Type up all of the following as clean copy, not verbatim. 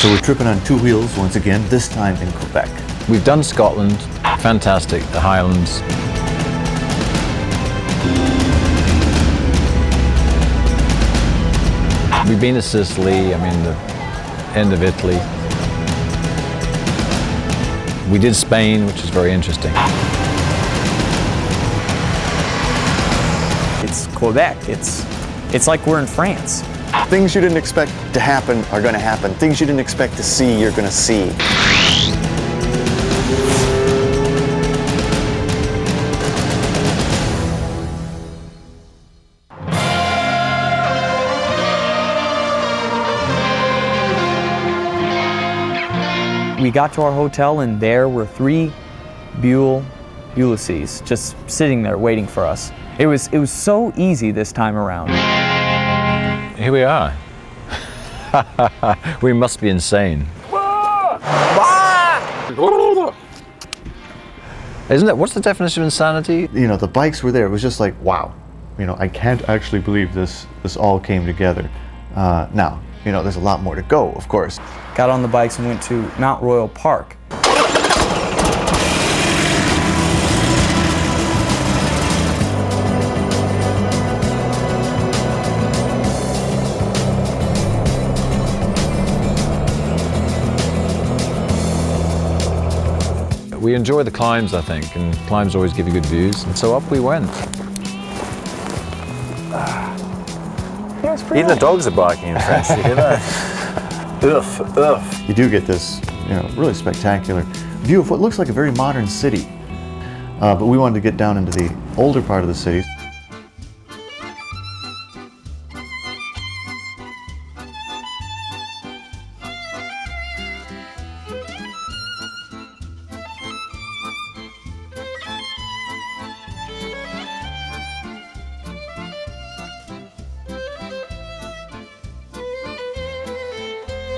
So we're tripping on two wheels once again, this time in Quebec. We've done Scotland, fantastic, the Highlands. We've been to Sicily, the end of Italy. We did Spain, which is very interesting. It's Quebec, it's like we're in France. Things you didn't expect to happen are going to happen. Things you didn't expect to see, you're going to see. We got to our hotel and there were 3 Buell Ulysses just sitting there waiting for us. It was so easy this time around. Here we are. We must be insane. Isn't it? What's the definition of insanity? The bikes were there. It was just like, wow. I can't actually believe this all came together. Now, there's a lot more to go, of course. Got on the bikes and went to Mount Royal Park. We enjoy the climbs, I think, and climbs always give you good views, and so up we went. Even the dogs are barking in French, you hear that? Oof, oof. You do get this, really spectacular view of what looks like a very modern city. But we wanted to get down into the older part of the city.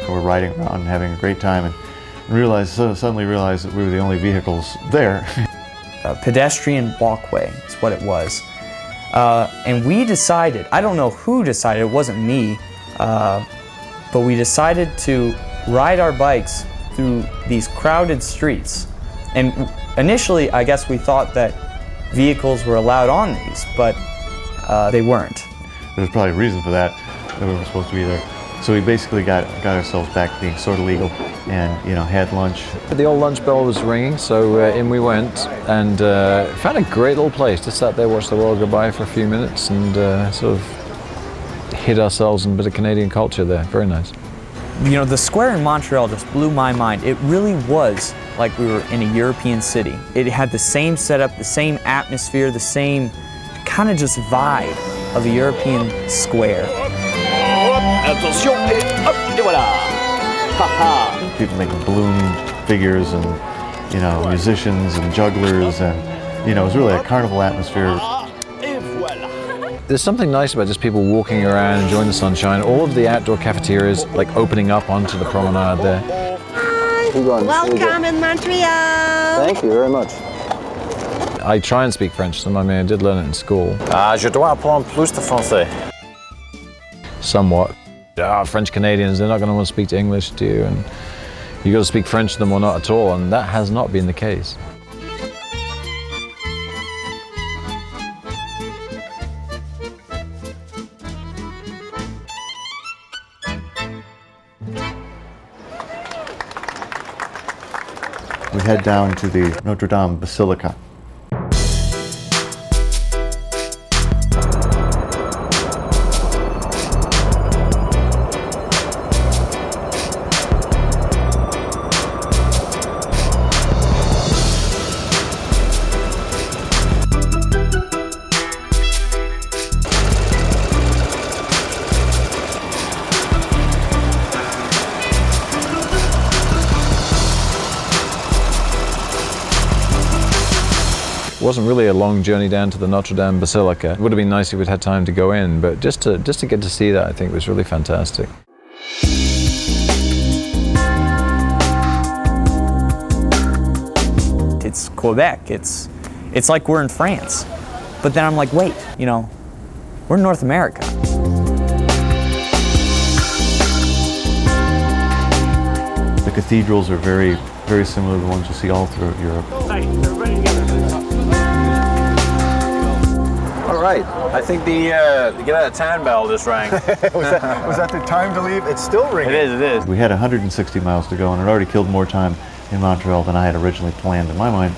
We're riding around and having a great time, and suddenly realized that we were the only vehicles there. A pedestrian walkway is what it was. And we decided, I don't know who decided, it wasn't me, but we decided to ride our bikes through these crowded streets. And initially, I guess we thought that vehicles were allowed on these, but they weren't. There's probably a reason for that we were supposed to be there. So we basically got ourselves back to being sort of legal and, had lunch. The old lunch bell was ringing, so in we went and found a great little place. Just sat there, watched the world go by for a few minutes and sort of hid ourselves in a bit of Canadian culture there. Very nice. The square in Montreal just blew my mind. It really was like we were in a European city. It had the same setup, the same atmosphere, the same kind of just vibe of a European square. Attention, et hop, et voilà. Ha ha. People making balloon figures and, musicians and jugglers, and, it was really a carnival atmosphere. Et voilà. There's something nice about just people walking around, enjoying the sunshine. All of the outdoor cafeterias, opening up onto the promenade there. Welcome in Montreal. Thank you very much. I try and speak French to them. I did learn it in school. Je dois apprendre plus de français. Somewhat. French Canadians, they're not going to want to speak to English to you, and you've got to speak French to them or not at all, and that has not been the case. We head down to the Notre Dame Basilica. It wasn't really a long journey down to the Notre Dame Basilica. It would have been nice if we'd had time to go in, but just to get to see that, I think, was really fantastic. It's Quebec. It's like we're in France. But then I'm like, wait, we're in North America. cathedrals are very, very similar to the ones you see all throughout Europe. All right, I think the get out of town bell just rang. was that the time to leave? It's still ringing. It is. We had 160 miles to go, and it already killed more time in Montreal than I had originally planned in my mind.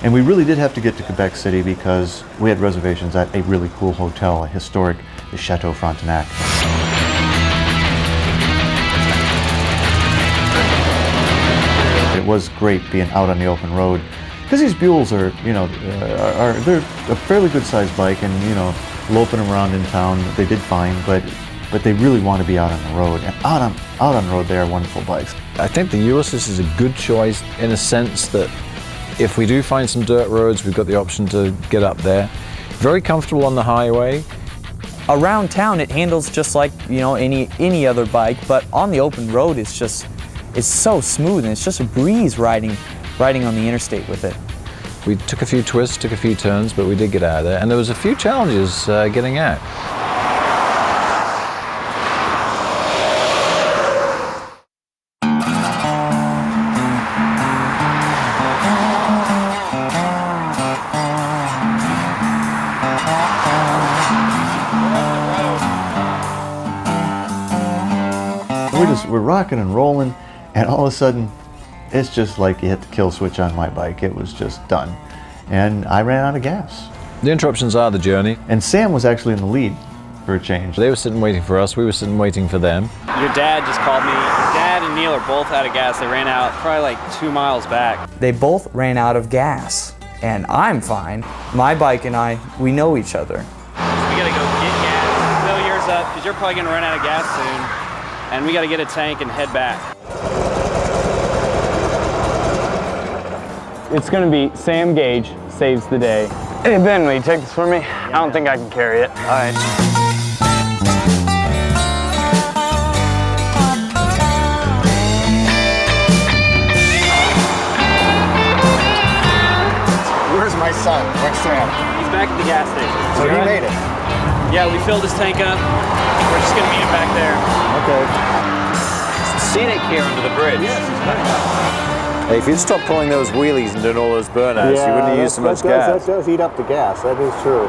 And we really did have to get to Quebec City because we had reservations at a really cool hotel, a historic, the Chateau Frontenac. It was great being out on the open road because these Buells are, you know, they're a fairly good sized bike, and you know, loping around in town, they did fine, but they really want to be out on the road, and out on the road they are wonderful bikes. I think the Ulysses is a good choice in a sense that if we do find some dirt roads, we've got the option to get up there. Very comfortable on the highway. Around town, it handles just like, you know, any other bike, but on the open road, it's so smooth, and it's just a breeze riding on the interstate with it. We took a few twists, took a few turns, but we did get out of there, and there was a few challenges getting out. We're rocking and rolling, and all of a sudden, it's just like you hit the kill switch on my bike. It was just done. And I ran out of gas. The interruptions are the journey. And Sam was actually in the lead for a change. They were sitting waiting for us, we were sitting waiting for them. Your dad just called me. Your dad and Neale are both out of gas. They ran out probably like 2 miles back. They both ran out of gas, and I'm fine. My bike and I, we know each other. We gotta go get gas, fill yours up, because you're probably gonna run out of gas soon. And we gotta get a tank and head back. It's gonna be Sam Gage saves the day. Hey Ben, will you take this for me? I don't think I can carry it. All right. Where's my son? Where's Sam? He's back at the gas station. So he made it. Yeah, we filled his tank up. We're just gonna meet him back there. Okay. It's scenic here under the bridge. Yes, it's nice. Hey, if you'd stop pulling those wheelies and doing all those burnouts, you wouldn't have used so much gas. That does eat up the gas, that is true.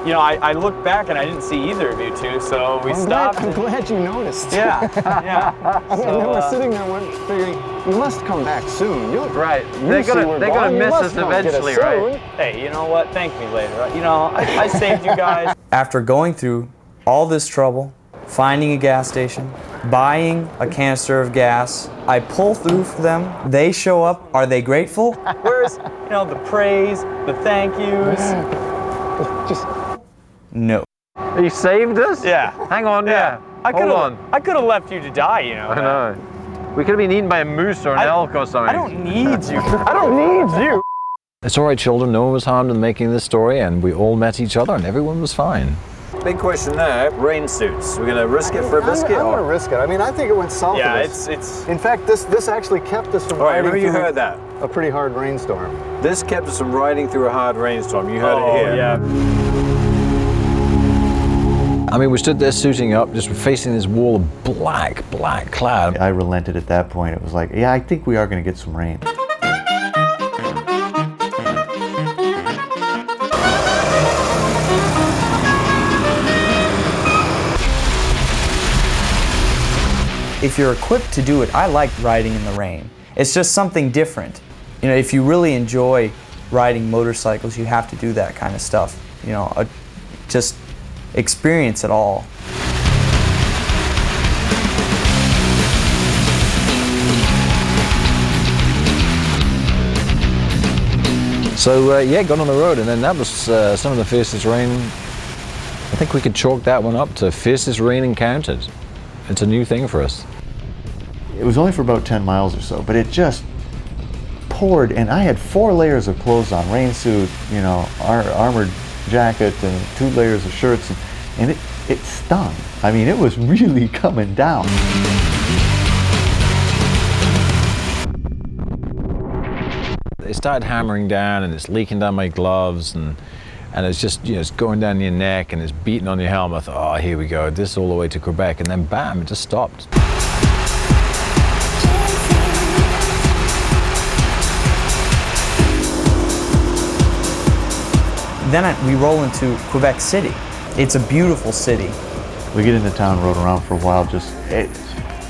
You know, I looked back and I didn't see either of you two, so we stopped. I'm glad you noticed. Yeah, yeah. And then we're sitting there figuring, you must come back soon. Right. They're gonna miss us eventually, right? Hey, you know what? Thank me later. You know, I saved you guys. After going through all this trouble, finding a gas station, buying a canister of gas, I pull through for them. They show up. Are they grateful? Where's, you know, the praise, the thank yous? Just No. You saved us? Yeah. Hang on, yeah. Hold on. I could have left you to die, you know. I know. We could have been eaten by a moose or an elk or something. I don't need you. I don't need you. It's all right, children. No one was harmed in making this story, and we all met each other, and everyone was fine. Big question now, rain suits. We're gonna risk it for a biscuit? I'm gonna risk it. I mean, I think it went south Yeah, of us. it's. In fact, this actually kept us from All right, riding remember you through heard that. a pretty hard rainstorm. This kept us from riding through a hard rainstorm. You heard it here. Yeah. I mean, we stood there suiting up, just facing this wall of black cloud. I relented at that point. It was like, yeah, I think we are going to get some rain. If you're equipped to do it, I like riding in the rain. It's just something different. You know, if you really enjoy riding motorcycles, you have to do that kind of stuff. You know, just experience it all. So yeah, got on the road, and then that was some of the fiercest rain. I think we could chalk that one up to fiercest rain encountered. It's a new thing for us. it was only for about 10 miles or so, but it just poured, and I had 4 layers of clothes on, rain suit, you know, armored jacket, and 2 layers of shirts, and it stung. I mean, it was really coming down. It started hammering down, and it's leaking down my gloves, and it's just, you know, it's going down your neck, and it's beating on your helmet. I thought, oh, here we go, this all the way to Quebec, and then bam, it just stopped. Then we roll into Quebec City. It's a beautiful city. We get into town, rode around for a while,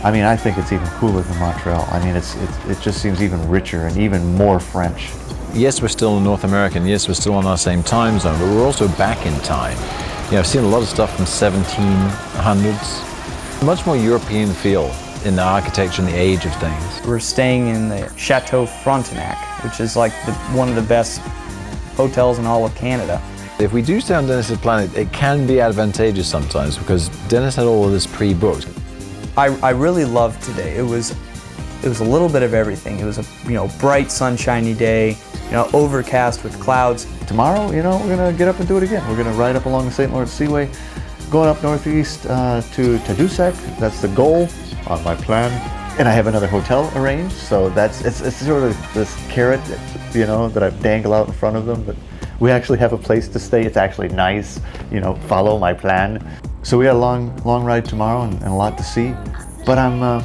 I mean, I think it's even cooler than Montreal. I mean, it just seems even richer and even more French. Yes, we're still in North America, and yes, we're still on our same time zone, but we're also back in time. You know, I've seen a lot of stuff from 1700s. Much more European feel in the architecture and the age of things. We're staying in the Chateau Frontenac, which is like one of the best hotels in all of Canada. If we do stay on Dennis's planet, it can be advantageous sometimes because Dennis had all of this pre-booked. I really loved today. It was a little bit of everything. It was a, you know, bright, sunshiny day, you know, overcast with clouds. Tomorrow, you know, we're gonna get up and do it again. We're gonna ride up along the St. Lawrence Seaway, going up northeast to Tadoussac. That's the goal on my plan. And I have another hotel arranged, so it's sort of this carrot, you know, that I dangle out in front of them. But we actually have a place to stay. It's actually nice, you know, follow my plan. So we got a long ride tomorrow and a lot to see. But I'm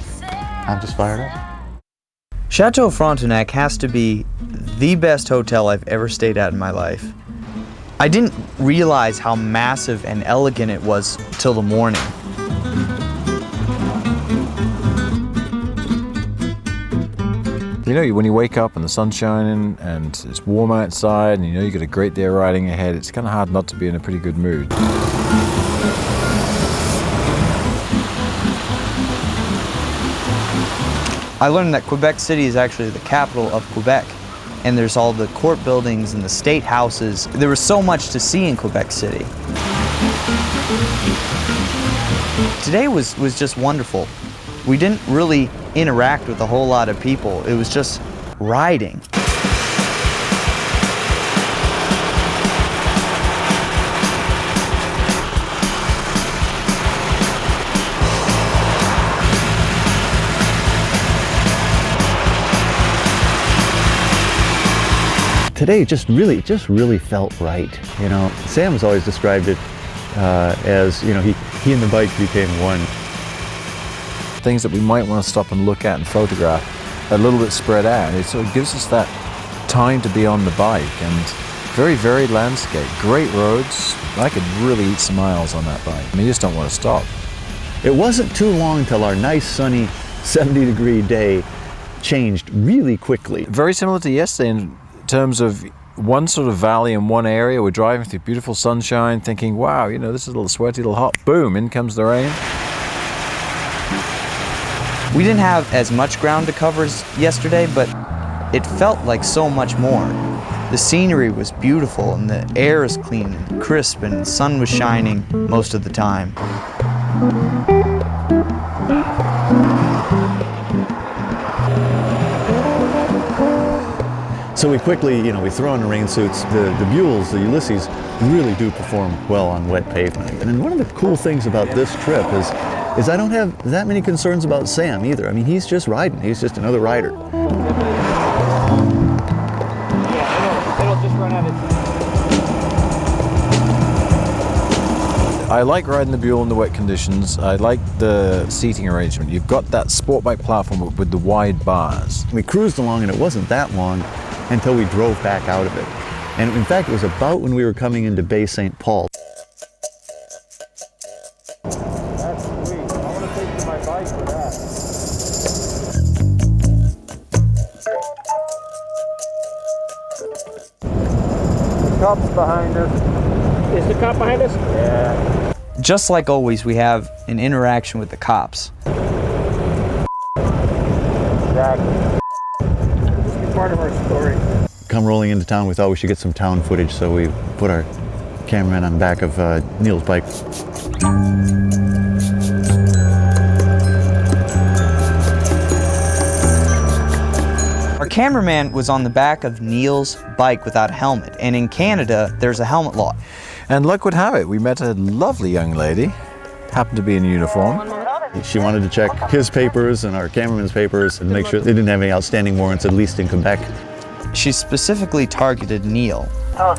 just fired up. Chateau Frontenac has to be the best hotel I've ever stayed at in my life. I didn't realize how massive and elegant it was till the morning. You know, when you wake up and the sun's shining and it's warm outside and you know you got a great day riding ahead, it's kind of hard not to be in a pretty good mood. I learned that Quebec City is actually the capital of Quebec, and there's all the court buildings and the state houses. There was so much to see in Quebec City. Today was just wonderful. We didn't really interact with a whole lot of people. It was just riding. Today just really felt right. You know, Sam's always described it as, you know, he and the bike became one. Things that we might want to stop and look at and photograph a little bit spread out. It sort of gives us that time to be on the bike, and very varied landscape, great roads. I could really eat some miles on that bike. I mean, you just don't want to stop. It wasn't too long till our nice sunny 70-degree day changed really quickly. Very similar to yesterday in terms of one sort of valley in one area. We're driving through beautiful sunshine thinking, wow, you know, this is a little sweaty, a little hot. Boom, in comes the rain. We didn't have as much ground to cover as yesterday, but it felt like so much more. The scenery was beautiful, and the air is clean and crisp, and the sun was shining most of the time. So we quickly, you know, we throw on the rain suits. The Buells, the Ulysses, really do perform well on wet pavement. And then one of the cool things about this trip is I don't have that many concerns about Sam either. I mean, he's just riding. He's just another rider. Yeah, it'll just run out of time. I like riding the Buell in the wet conditions. I like the seating arrangement. You've got that sport bike platform with the wide bars. We cruised along, and it wasn't that long until we drove back out of it. And in fact, it was about when we were coming into Bay St. Paul. That's sweet. I want to take to my bike for that. The cop's behind us. Is the cop behind us? Yeah. Just like always, we have an interaction with the cops. Exactly. Just be part of our story. Come rolling into town, we thought we should get some town footage, so we put our cameraman on the back of Neale's bike. cameraman was on the back of Neale's bike without a helmet, and in Canada, there's a helmet law. And luck would have it, we met a lovely young lady, happened to be in uniform. She wanted to check his papers and our cameraman's papers and make sure they didn't have any outstanding warrants, at least in Quebec. She specifically targeted Neale. Now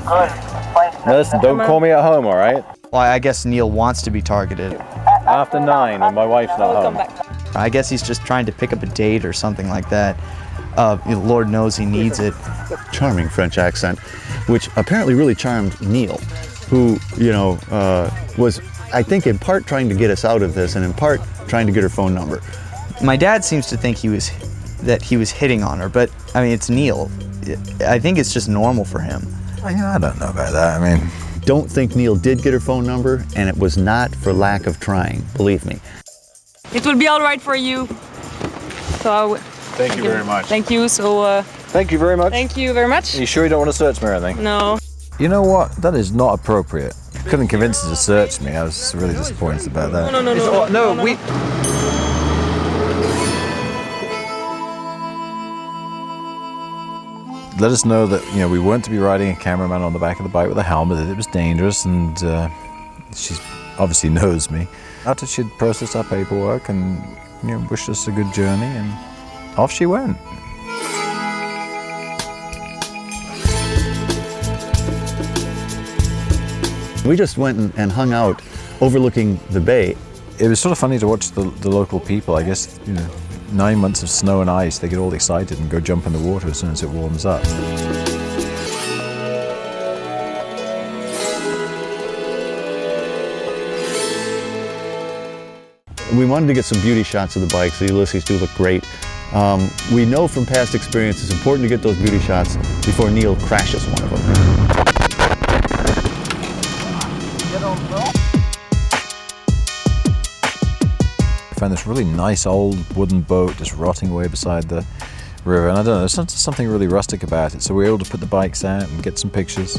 listen, don't call me at home, all right? Well, I guess Neale wants to be targeted. After 9 and my wife's not home. I guess he's just trying to pick up a date or something like that. Lord knows he needs it. Charming French accent, which apparently really charmed Neale, who, was, I think, in part trying to get us out of this and in part trying to get her phone number. My dad seems to think he was hitting on her, but I mean, it's Neale. I think it's just normal for him. I don't know about that. I mean, don't think Neale did get her phone number, and it was not for lack of trying, believe me. It will be all right for you. So thank you very much. Thank you. So thank you very much. Thank you very much. Are you sure you don't want to search me or anything? No. You know what? That is not appropriate. Couldn't convince her to search me. I was really disappointed about that. No, we. Let us know that we weren't to be riding a cameraman on the back of the bike with a helmet, that it was dangerous, and she obviously knows me. After she'd processed our paperwork and wished us a good journey, and off she went. We just went and hung out overlooking the bay. It was sort of funny to watch the local people. I guess 9 months of snow and ice, they get all excited and go jump in the water as soon as it warms up. We wanted to get some beauty shots of the bikes. The Ulysses do look great. We know from past experience it's important to get those beauty shots before Neale crashes one of them. I found this really nice old wooden boat just rotting away beside the river, and I don't know, there's something really rustic about it, so we were able to put the bikes out and get some pictures.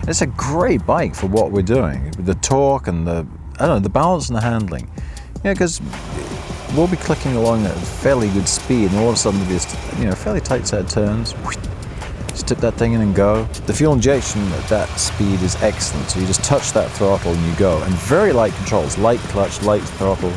It's a great bike for what we're doing, with the torque and the balance and the handling. Because we'll be clicking along at a fairly good speed, and all of a sudden there'll be a fairly tight set of turns. Just tip that thing in and go. The fuel injection at that speed is excellent, so you just touch that throttle and you go. And very light controls, light clutch, light throttle.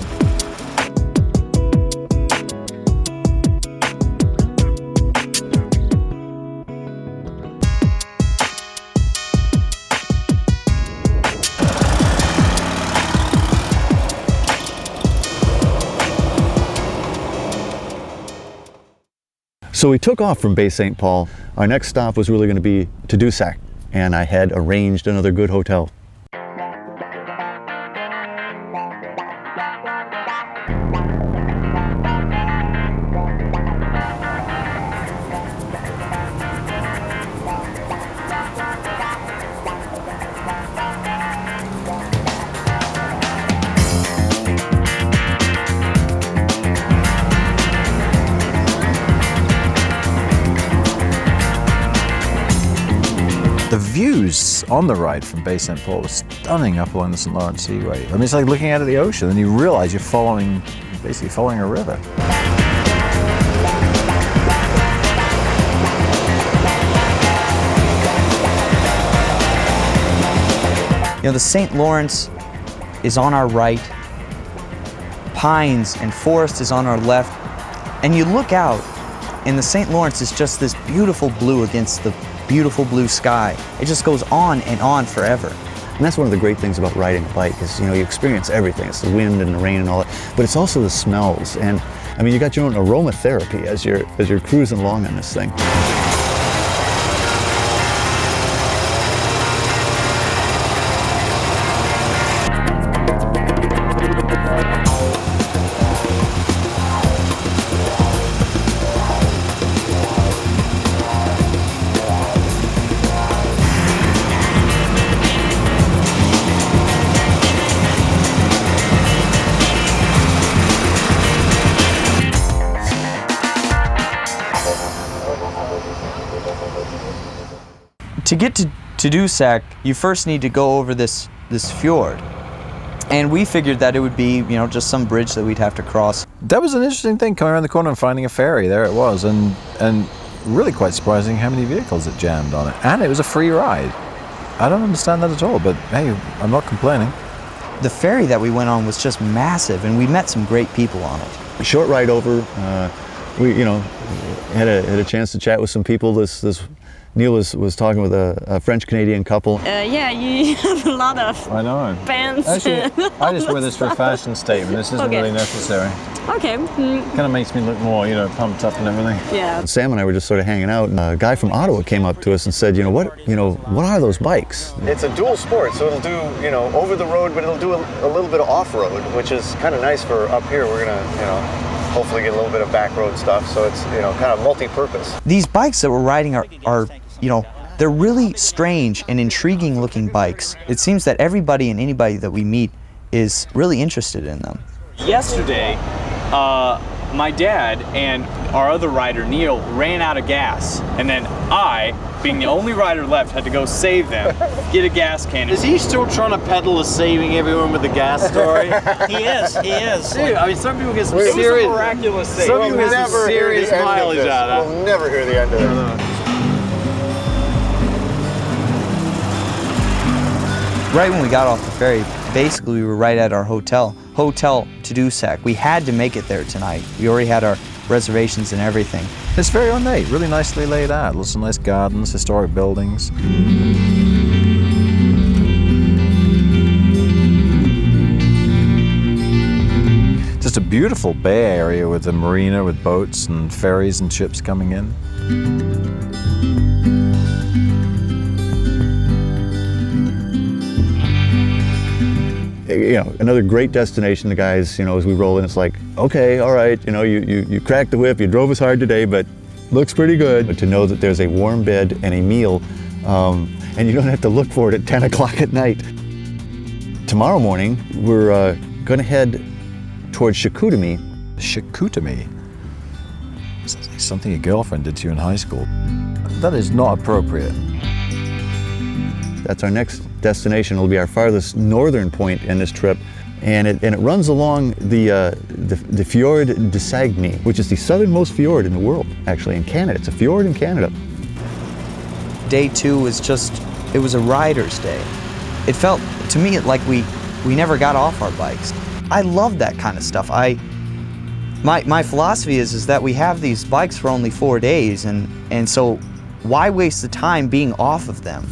So we took off from Bay St. Paul. Our next stop was really going to be Tadoussac, and I had arranged another good hotel. The views on the ride from Bay St. Paul are stunning up along the St. Lawrence Seaway. I mean, it's like looking out at the ocean and you realize you're basically following a river. The St. Lawrence is on our right, pines and forest is on our left, and you look out and the St. Lawrence is just this beautiful blue against the beautiful blue sky. It just goes on and on forever. And that's one of the great things about riding a bike is, you experience everything. It's the wind and the rain and all that, but it's also the smells. And I mean, you got your own aromatherapy as you're cruising along on this thing. To get to Tadoussac, you first need to go over this this fjord. And we figured that it would be, just some bridge that we'd have to cross. That was an interesting thing, coming around the corner and finding a ferry. There it was, and really quite surprising how many vehicles it jammed on it. And it was a free ride. I don't understand that at all, but hey, I'm not complaining. The ferry that we went on was just massive, and we met some great people on it. A short ride over, we had a chance to chat with some people. Neale was talking with a French-Canadian couple. Yeah, you have a lot of I know. pants. Actually, I just wear this for a fashion statement. This isn't really necessary. Okay. Kind of makes me look more, pumped up and everything. Yeah. Sam and I were just sort of hanging out, and a guy from Ottawa came up to us and said, what are those bikes? It's a dual sport, so it'll do, over the road, but it'll do a little bit of off-road, which is kind of nice for up here. We're gonna, hopefully get a little bit of back road stuff, so it's, kind of multi-purpose. These bikes that we're riding are they're really strange and intriguing looking bikes. It seems that everybody and anybody that we meet is really interested in them. Yesterday, my dad and our other rider, Neale, ran out of gas. And then I, being the only rider left, had to go save them, get a gas can. Is he still trying to peddle a saving everyone with the gas story? He is. Dude, I mean, some people get some serious, miraculous saving. Some people get some serious mileage out of that. We'll never hear the end of it. Right when we got off the ferry, basically we were right at our Hotel Tadoussac. We had to make it there tonight. We already had our reservations and everything. It's very ornate, really nicely laid out. Lots of nice gardens, historic buildings. Just a beautiful bay area with a marina with boats and ferries and ships coming in. Another great destination. The guys, as we roll in, it's like, okay, all right, you cracked the whip, you drove us hard today, but looks pretty good. But to know that there's a warm bed and a meal, and you don't have to look for it at 10 o'clock at night. Tomorrow morning, we're going to head towards Chicoutimi. Chicoutimi? Sounds like something your girlfriend did to you in high school. That is not appropriate. That's our next destination. It'll be our farthest northern point in this trip, and it runs along the Fjord de Sagny, which is the southernmost fjord in the world, actually, in Canada. It's a fjord in Canada. Day 2 was it was a rider's day. It felt to me like we never got off our bikes. I love that kind of stuff. My philosophy is that we have these bikes for only 4 days, and so why waste the time being off of them?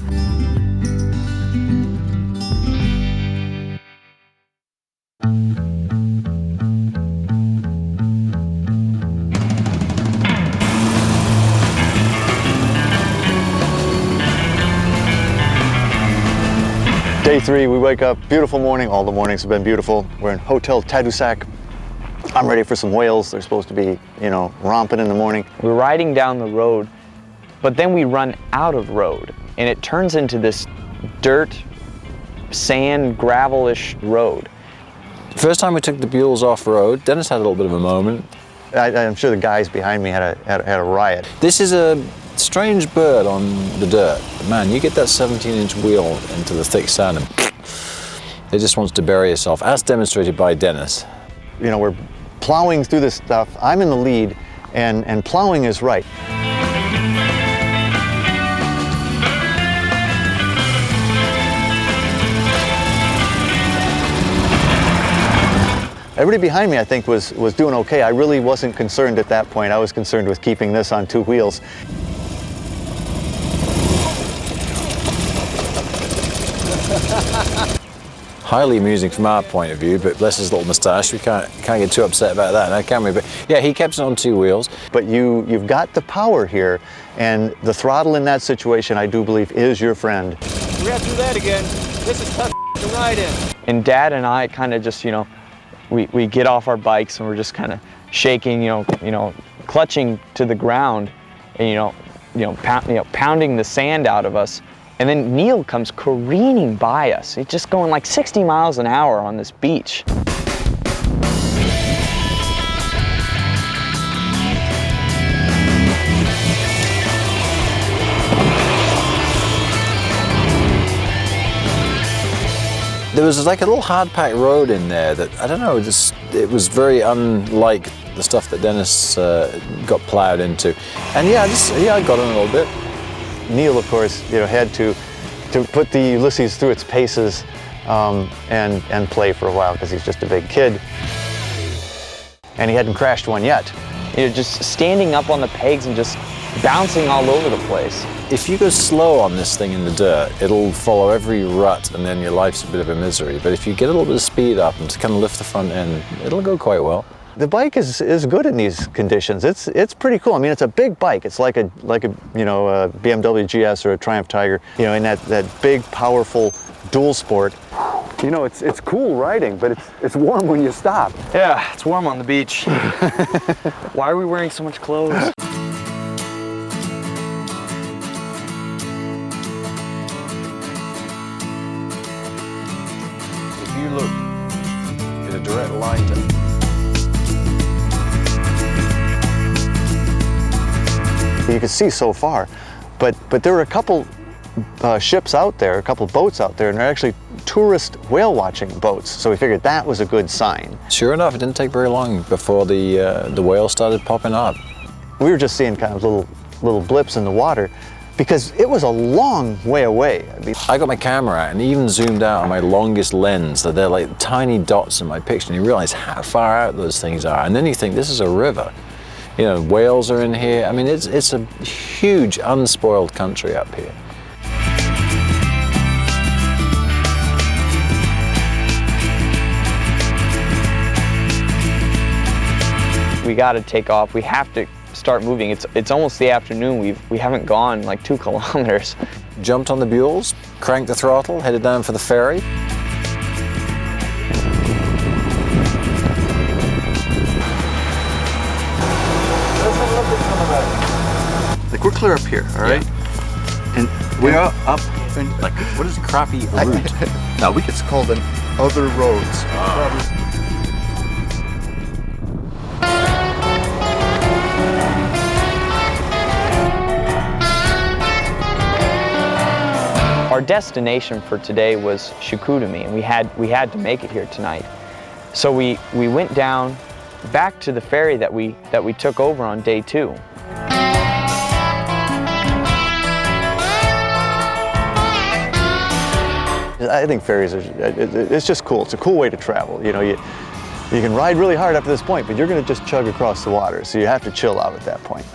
Day 3, we wake up, beautiful morning. All the mornings have been beautiful. We're in Hotel Tadoussac. I'm ready for some whales. They're supposed to be, romping in the morning. We're riding down the road, but then we run out of road, and it turns into this dirt, sand, gravel-ish road. First time we took the Buells off-road, Dennis had a little bit of a moment. I'm sure the guys behind me had a riot. This is a strange bird on the dirt. Man, you get that 17-inch wheel into the thick sand and it just wants to bury itself, as demonstrated by Dennis. We're plowing through this stuff. I'm in the lead, and plowing is right. Everybody behind me, I think, was doing okay. I really wasn't concerned at that point. I was concerned with keeping this on 2 wheels. Highly amusing from our point of view, but bless his little moustache, we can't get too upset about that now, can we? But yeah, he kept it on 2 wheels. But you've got the power here, and the throttle in that situation, I do believe, is your friend. We have to do that again. This is tough to ride in. And Dad and I kind of just, we get off our bikes and we're just kind of shaking, clutching to the ground, and pounding the sand out of us. And then Neale comes careening by us. He's just going like 60 miles an hour on this beach. There was like a little hard-packed road in there that, I don't know, it was very unlike the stuff that Dennis got plowed into. And yeah, I got in a little bit. Neale, of course, had to put the Ulysses through its paces and play for a while because he's just a big kid. And he hadn't crashed one yet. Just standing up on the pegs and just bouncing all over the place. If you go slow on this thing in the dirt, it'll follow every rut and then your life's a bit of a misery. But if you get a little bit of speed up and kind of lift the front end, it'll go quite well. The bike is good in these conditions. It's pretty cool. I mean, it's a big bike. It's like a BMW GS or a Triumph Tiger, in that big, powerful dual sport. It's cool riding, but it's warm when you stop. Yeah, it's warm on the beach. Why are we wearing so much clothes? If you look in a direct line to You can see so far, but there were a couple ships out there, a couple boats out there, and they're actually tourist whale watching boats. So we figured that was a good sign. Sure enough, it didn't take very long before the whales started popping up. We were just seeing kind of little blips in the water because it was a long way away. I got my camera out and even zoomed out on my longest lens, so they're like tiny dots in my picture, and you realize how far out those things are. And then you think, this is a river. Whales are in here. I mean, it's a huge, unspoiled country up here. We got to take off. We have to start moving. It's almost the afternoon. We haven't gone like 2 kilometers. Jumped on the Buells, cranked the throttle, headed down for the ferry. Like, we're clear up here, all right? Yeah. And we are up in, Like, what is crappie a route? no, it's called an other roads. Our destination for today was Chicoutimi, and we had to make it here tonight. So we went down back to the ferry that we took over on day 2. I think ferries it's just cool. It's a cool way to travel. You can ride really hard up to this point, but you're going to just chug across the water, so you have to chill out at that point.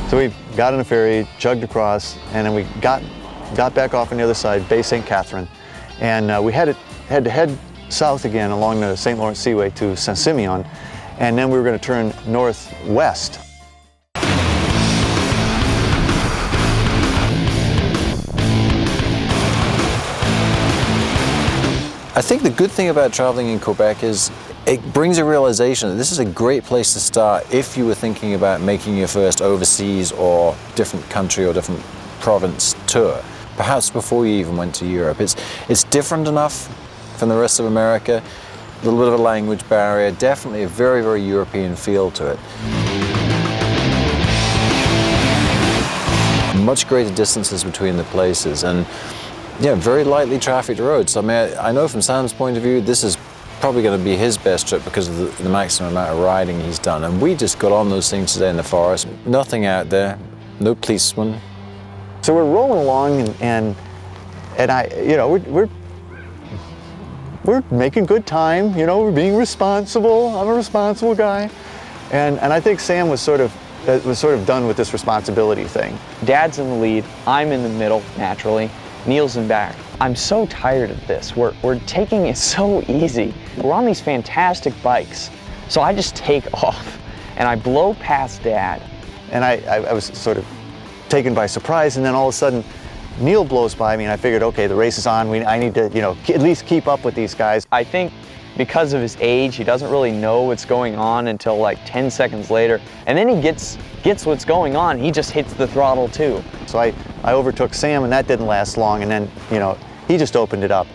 So we got on a ferry, chugged across, and then we got back off on the other side, Bay St. Catherine, and we had to head south again along the St. Lawrence Seaway to Saint-Simeon, and then we were going to turn northwest. I think the good thing about traveling in Quebec is it brings a realization that this is a great place to start if you were thinking about making your first overseas or different country or different province tour, perhaps before you even went to Europe. It's different enough from the rest of America, a little bit of a language barrier, definitely a very, very European feel to it. Much greater distances between the places, and yeah, very lightly trafficked roads. I mean, I know from Sam's point of view, this is probably going to be his best trip because of the maximum amount of riding he's done. And we just got on those things today in the forest. Nothing out there, no policemen. So we're rolling along, and we're making good time. We're being responsible. I'm a responsible guy, and I think Sam was sort of done with this responsibility thing. Dad's in the lead. I'm in the middle naturally. Neale's in back. I'm so tired of this. We're taking it so easy. We're on these fantastic bikes. So I just take off and I blow past Dad. And I was sort of taken by surprise, and then all of a sudden Neale blows by me, and I figured, okay, the race is on. I need to, at least keep up with these guys. I think because of his age, he doesn't really know what's going on until like 10 seconds later. And then he gets what's going on, he just hits the throttle too. So I overtook Sam, and that didn't last long, and then, you know, he just opened it up.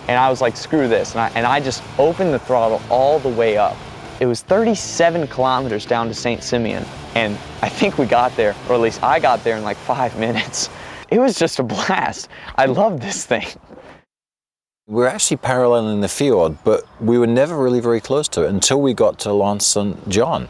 And I was like, screw this, and I just opened the throttle all the way up. It was 37 kilometers down to St. Simeon, and I think we got there, or at least I got there in like 5 minutes. It was just a blast. I loved this thing. We're actually paralleling the fjord, but we were never really very close to it until we got to Lance St. John.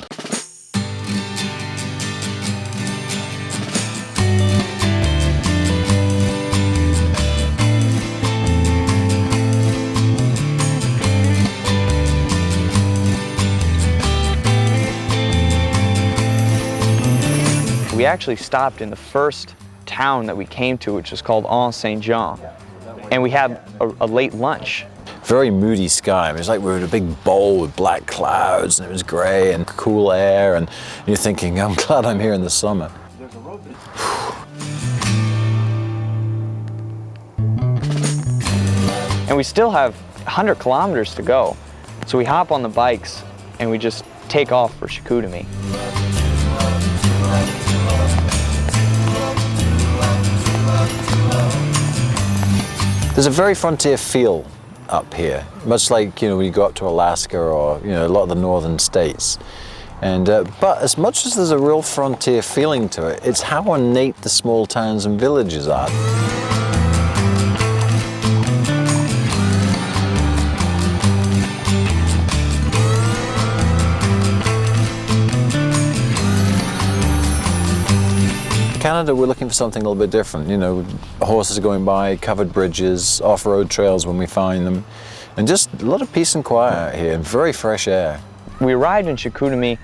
We actually stopped in the first town that we came to, which is called Anse Saint Jean, and we had a late lunch. Very moody sky. It was like we were in a big bowl with black clouds, and it was grey and cool air, and you're thinking, I'm glad I'm here in the summer. And we still have 100 kilometers to go, so we hop on the bikes and we just take off for Chicoutimi. There's a very frontier feel up here, much like, you know, when you go up to Alaska or, you know, a lot of the northern states. And but as much as there's a real frontier feeling to it, it's how innate the small towns and villages are. Canada, we're looking for something a little bit different. You know, horses are going by, covered bridges, off-road trails when we find them, and just a lot of peace and quiet out here, and very fresh air. We arrived in Chicoutimi,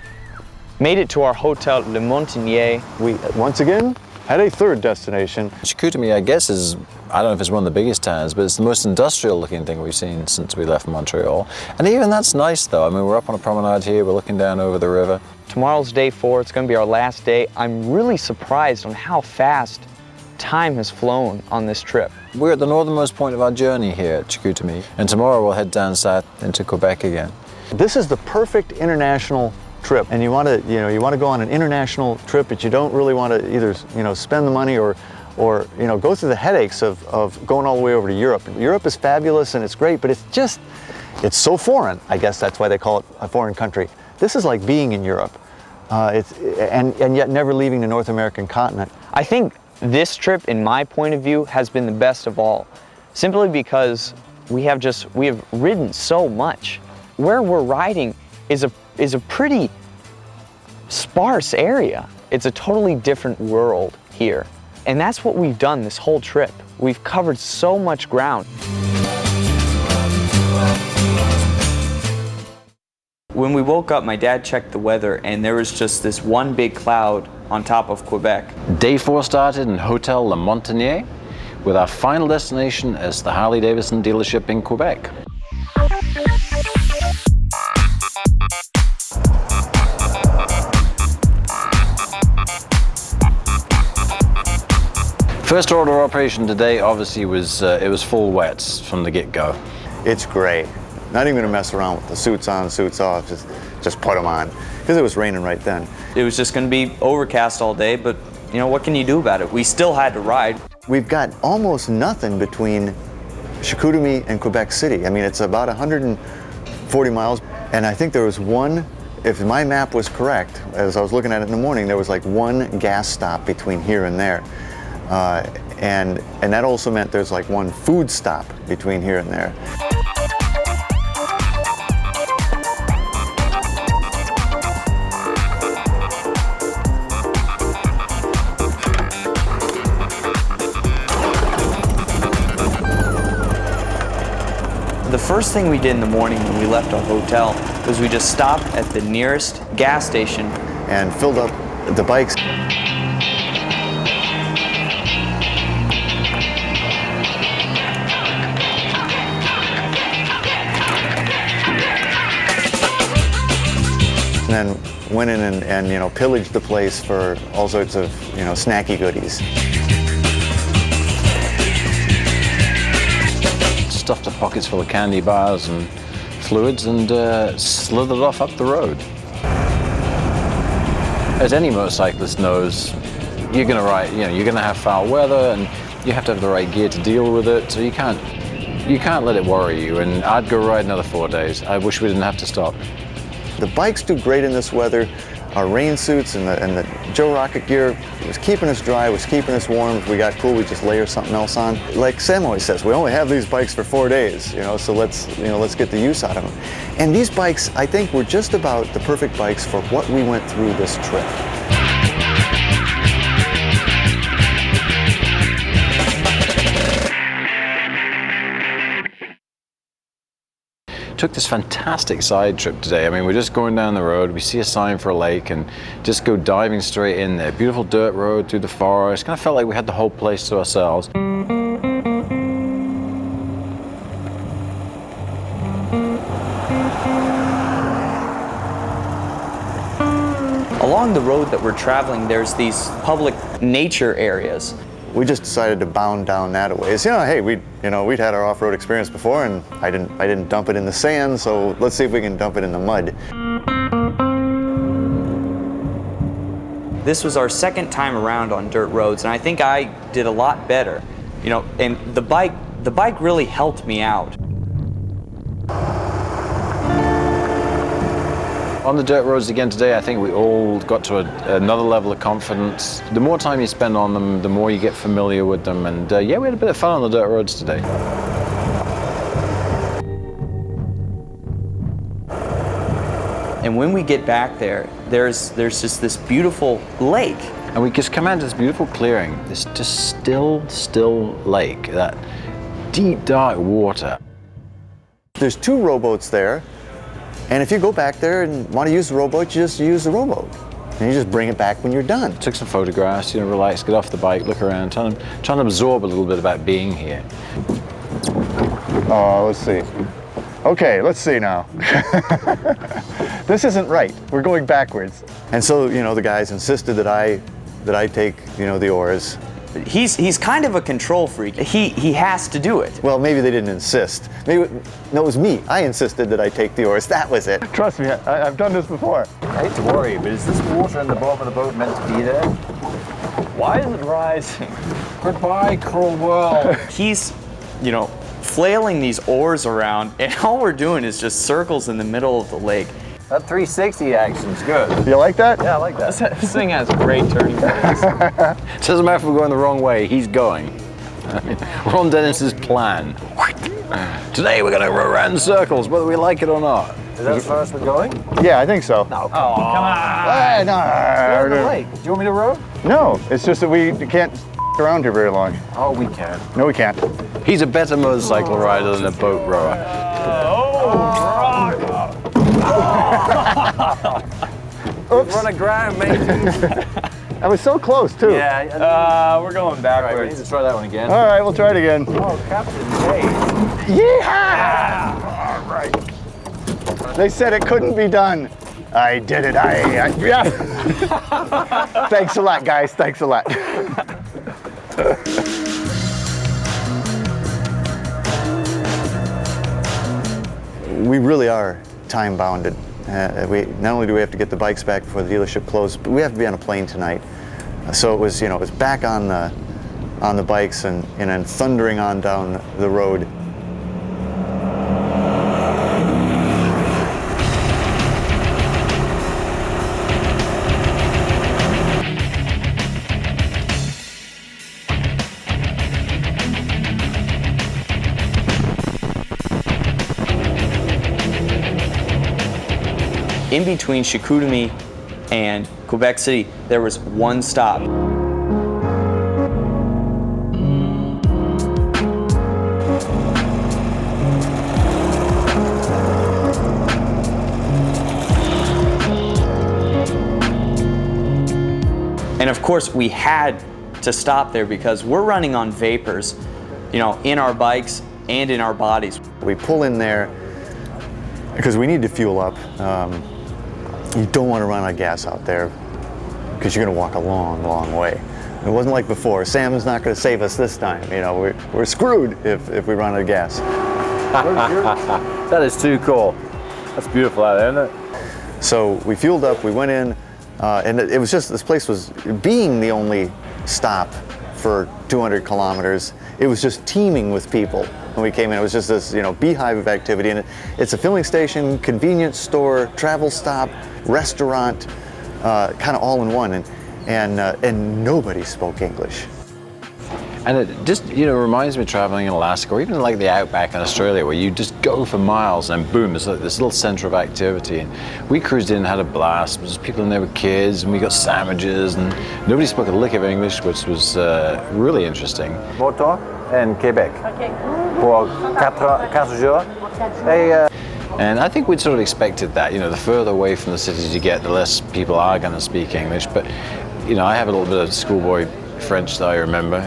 made it to our hotel, Le Montagnier. We, once again, had a third destination. Chicoutimi, I guess, is, I don't know if it's one of the biggest towns, but it's the most industrial looking thing we've seen since we left Montreal. And even that's nice though. I mean, we're up on a promenade here, we're looking down over the river. Tomorrow's day 4, it's gonna be our last day. I'm really surprised on how fast time has flown on this trip. We're at the northernmost point of our journey here at Chicoutimi, and tomorrow we'll head down south into Quebec again. This is the perfect international trip, and you want to go on an international trip, but you don't really want to either, you know, spend the money or you know, go through the headaches of going all the way over to Europe. Europe is fabulous and it's great, but it's so foreign. I guess that's why they call it a foreign country. This is like being in Europe, and yet never leaving the North American continent. I think this trip, in my point of view, has been the best of all, simply because we have ridden so much. Where we're riding is a pretty sparse area. It's a totally different world here. And that's what we've done this whole trip. We've covered so much ground. When we woke up, my dad checked the weather, and there was just this one big cloud on top of Quebec. Day 4 started in Hotel Le Montagnier, with our final destination as the Harley-Davidson dealership in Quebec. First order operation today obviously was it was full wets from the get-go. It's great. Not even gonna mess around with the suits on, suits off, just put them on. Because it was raining right then. It was just gonna be overcast all day, but you know, what can you do about it? We still had to ride. We've got almost nothing between Chicoutimi and Quebec City. I mean, it's about 140 miles, and I think there was one, if my map was correct, as I was looking at it in the morning, there was like one gas stop between here and there. And that also meant there's like one food stop between here and there. The first thing we did in the morning when we left our hotel was we just stopped at the nearest gas station and filled up the bikes. And then went in and you know, pillaged the place for all sorts of, you know, snacky goodies. Stuffed our pockets full of candy bars and fluids and slithered off up the road. As any motorcyclist knows, you're going to ride, you're going to have foul weather, and you have to have the right gear to deal with it. So you can't let it worry you. And I'd go ride another 4 days. I wish we didn't have to stop. The bikes do great in this weather. Our rain suits and the Joe Rocket gear was keeping us dry, was keeping us warm. If we got cool, we just layer something else on. Like Sam always says, we only have these bikes for 4 days, so let's get the use out of them. And these bikes, I think, were just about the perfect bikes for what we went through this trip. Took this fantastic side trip today. I mean, we're just going down the road, we see a sign for a lake and just go diving straight in there. Beautiful dirt road through the forest. Kind of felt like we had the whole place to ourselves. Along the road that we're traveling, there's these public nature areas. We just decided to bound down that a ways. Hey, we'd had our off-road experience before, and I didn't dump it in the sand, so let's see if we can dump it in the mud. This was our second time around on dirt roads, and I think I did a lot better. And the bike really helped me out. On the dirt roads again today, I think we all got to another level of confidence. The more time you spend on them, the more you get familiar with them. And yeah, we had a bit of fun on the dirt roads today. And when we get back there, there's just this beautiful lake. And we just come out to this beautiful clearing, this just still lake, that deep, dark water. There's 2 rowboats there. And if you go back there and want to use the rowboat, you just use the rowboat. And you just bring it back when you're done. Took some photographs, relax, get off the bike, look around, trying to absorb a little bit about being here. Oh, let's see. Okay, let's see now. This isn't right. We're going backwards. And so, the guys insisted that I take, the oars. He's kind of a control freak. He has to do it. Well, maybe they didn't insist. No, it was me. I insisted that I take the oars. That was it. Trust me, I've done this before. I hate to worry, but is this water in the bottom of the boat meant to be there? Why is it rising? Goodbye, cruel world. He's, flailing these oars around, and all we're doing is just circles in the middle of the lake. That 360 action's good. You like that? Yeah, I like that. This thing has great turning points. It doesn't matter if we're going the wrong way, he's going. Ron Dennis's plan. Today we're going to row around in circles, whether we like it or not. Is that as far as we're going? Yeah, I think so. No, come on. No. We're in the lake. Do you want me to row? No, it's just that we can't around here very long. Oh, we can. No, we can't. He's a better motorcycle rider than a boat rower. Oops. Run aground, mate. I was so close, too. Yeah, we're going backwards. Right, we need to try that one again. All right, we'll try it again. Oh, Captain Gage. Yeah! All right. They said it couldn't be done. I did it. Yeah. Thanks a lot, guys. Thanks a lot. We really are time bounded. Not only do we have to get the bikes back before the dealership closes, but we have to be on a plane tonight. So it was back on the bikes and thundering on down the road. In between Chicoutimi and Quebec City, there was one stop. And of course, we had to stop there because we're running on vapors, in our bikes and in our bodies. We pull in there because we need to fuel up. You don't want to run out of gas out there because you're going to walk a long, long way. It wasn't like before. Sam's not going to save us this time. We're screwed if we run out of gas. That is too cool. That's beautiful out there, isn't it? So we fueled up, we went in, and it was just, this place was, being the only stop for 200 kilometers, it was just teeming with people. When we came in, it was just this, beehive of activity, and it's a filling station, convenience store, travel stop, restaurant, kind of all in one, and nobody spoke English. And it just, reminds me of traveling in Alaska, or even like the outback in Australia, where you just go for miles and boom, there's like this little center of activity. And we cruised in and had a blast. There's people in there with kids, and we got sandwiches, and nobody spoke a lick of English, which was really interesting. Montreal and Quebec. For 4 jours. And I think we'd sort of expected that. The further away from the cities you get, the less people are going to speak English. But, I have a little bit of schoolboy French that I remember.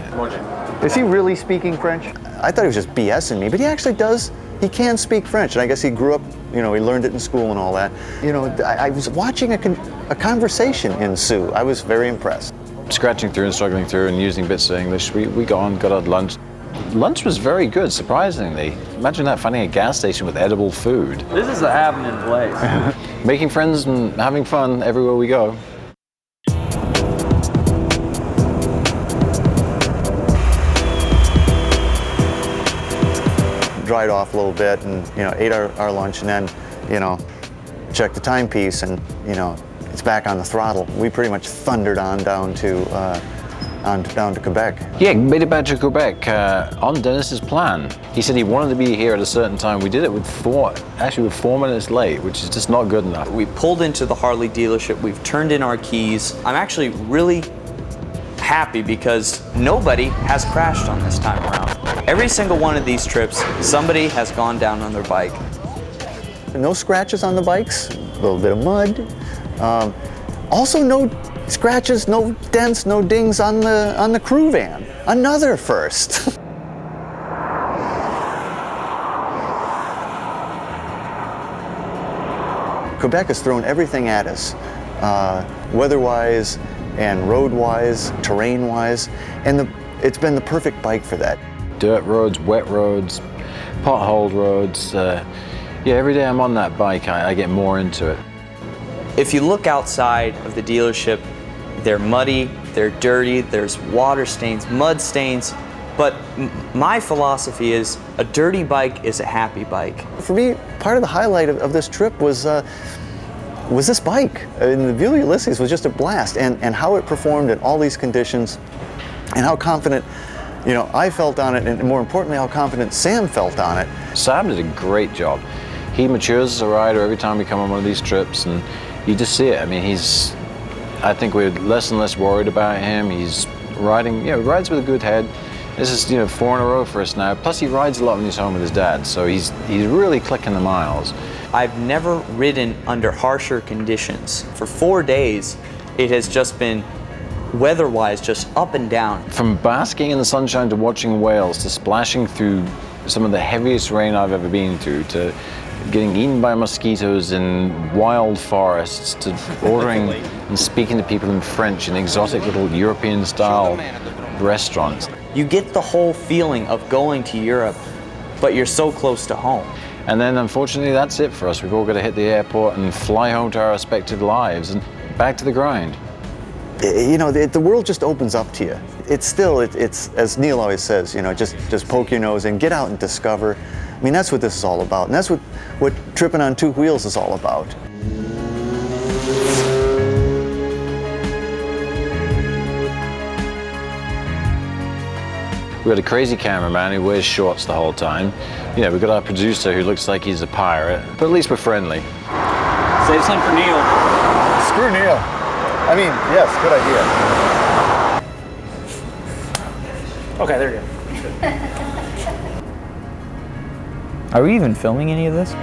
Is he really speaking French? I thought he was just BSing me, but he actually does. He can speak French, and I guess he grew up, he learned it in school and all that. I was watching a conversation ensue. I was very impressed. Scratching through and struggling through and using bits of English, we got on, got our lunch. Lunch was very good, surprisingly. Imagine that, finding a gas station with edible food. This is a happening place. Making friends and having fun everywhere we go. Dried off a little bit and ate our lunch, and then checked the timepiece, and it's back on the throttle. We pretty much thundered on down to Quebec. Yeah, made it back to Quebec on Dennis's plan. He said he wanted to be here at a certain time. We did it with 4 minutes late, which is just not good enough. We pulled into the Harley dealership. We've turned in our keys. I'm actually really happy because nobody has crashed on this time around. Every single one of these trips, somebody has gone down on their bike. No scratches on the bikes, a little bit of mud. Also no scratches, no dents, no dings on the crew van. Another first. Quebec has thrown everything at us, weather-wise and road-wise, terrain-wise, and it's been the perfect bike for that. Dirt roads, wet roads, potholed roads. Yeah, every day I'm on that bike, I get more into it. If you look outside of the dealership, they're muddy, they're dirty, there's water stains, mud stains, but my philosophy is a dirty bike is a happy bike. For me, part of the highlight of this trip was this bike. The Buell Ulysses was just a blast, and how it performed in all these conditions, and how confident I felt on it, and more importantly, how confident Sam felt on it. Sam did a great job. He matures as a rider every time we come on one of these trips, and you just see it. I mean, I think we're less and less worried about him. He's riding, rides with a good head. This is, 4 in a row for us now. Plus, he rides a lot when he's home with his dad, so he's really clicking the miles. I've never ridden under harsher conditions. For 4 days, it has just been weather-wise, just up and down. From basking in the sunshine to watching whales to splashing through some of the heaviest rain I've ever been through to getting eaten by mosquitoes in wild forests to ordering and speaking to people in French in exotic little European-style restaurants. You get the whole feeling of going to Europe, but you're so close to home. And then unfortunately that's it for us. We've all got to hit the airport and fly home to our respective lives and back to the grind. The world just opens up to you. It's as Neale always says, just poke your nose in, get out and discover. I mean, that's what this is all about, and that's what tripping on 2 wheels is all about. We've got a crazy cameraman who wears shorts the whole time. We've got our producer who looks like he's a pirate, but at least we're friendly. Save some for Neale. Screw Neale. I mean, yes, good idea. Okay, there you go. Are we even filming any of this?